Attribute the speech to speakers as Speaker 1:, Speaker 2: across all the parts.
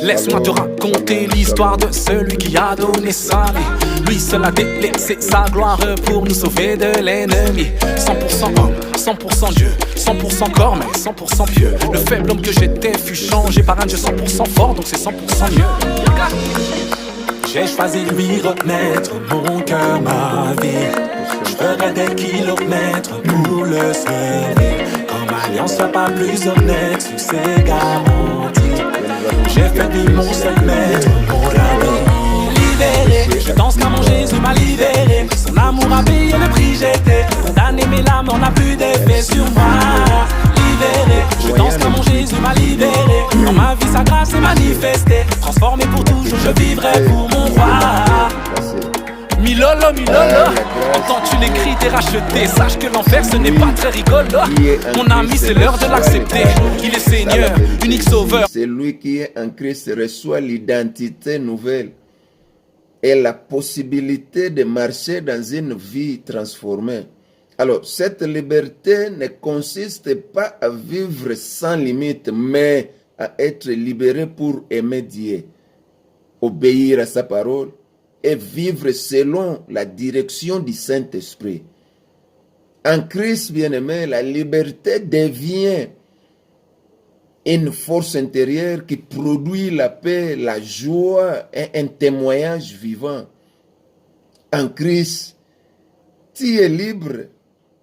Speaker 1: Laisse-moi te raconter l'histoire de celui qui a donné sa vie. Lui seul a délaissé sa gloire pour nous sauver de l'ennemi. 100% homme, 100% Dieu, 100% corps mais 100% pieux. Le faible homme que j'étais fut changé par un Dieu 100% fort, donc c'est 100% mieux. J'ai choisi de lui remettre mon cœur, ma vie. Je ferai des kilomètres pour le servir. Comme alliance soit pas plus honnête, succès garanti. J'ai fait de lui mon seul maître, mon ami. Libéré, je danse car mon Jésus m'a libéré. Son amour a payé le prix, j'étais condamné mais l'âme n'en a plus d'effet sur moi. Libéré, je danse car mon Jésus m'a libéré. Dans ma vie sa grâce est manifestée. Transformé pour toujours, je vivrai pour mon roi. Milolo, Milolo, entends-tu les cris des rachetés? Sache que l'enfer ce n'est pas très rigolo. Mon ami, c'est l'heure de l'accepter. Il est Seigneur, unique sauveur.
Speaker 2: Celui qui est en Christ reçoit l'identité nouvelle et la possibilité de marcher dans une vie transformée. Alors, cette liberté ne consiste pas à vivre sans limite, mais à être libéré pour aimer Dieu, obéir à sa parole et vivre selon la direction du Saint-Esprit. En Christ, bien-aimé, la liberté devient une force intérieure qui produit la paix, la joie et un témoignage vivant. En Christ, tu es libre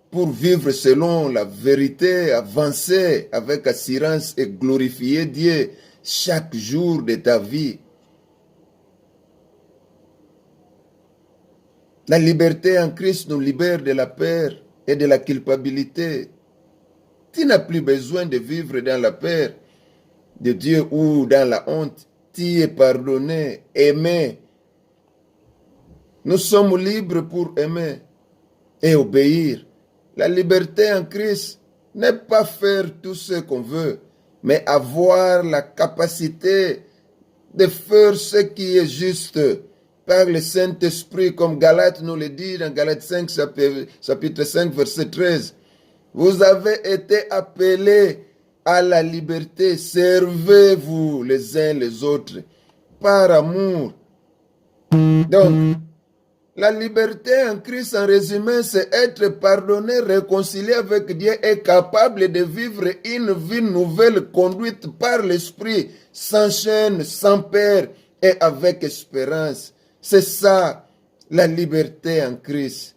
Speaker 2: pour vivre selon la vérité, avancer avec assurance et glorifier Dieu chaque jour de ta vie. La liberté en Christ nous libère de la peur et de la culpabilité. Tu n'as plus besoin de vivre dans la peur de Dieu ou dans la honte. Tu es pardonné, aimé. Nous sommes libres pour aimer et obéir. La liberté en Christ n'est pas faire tout ce qu'on veut, mais avoir la capacité de faire ce qui est juste par le Saint-Esprit, comme Galates nous le dit dans Galates 5, chapitre 5, verset 13. Vous avez été appelés à la liberté. Servez-vous les uns les autres par amour. Donc, la liberté en Christ, en résumé, c'est être pardonné, réconcilié avec Dieu et capable de vivre une vie nouvelle conduite par l'Esprit, sans chaîne, sans peur et avec espérance. C'est ça, la liberté en Christ.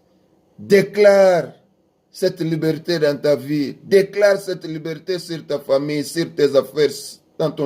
Speaker 2: Déclare cette liberté dans ta vie. Déclare cette liberté sur ta famille, sur tes affaires, dans ton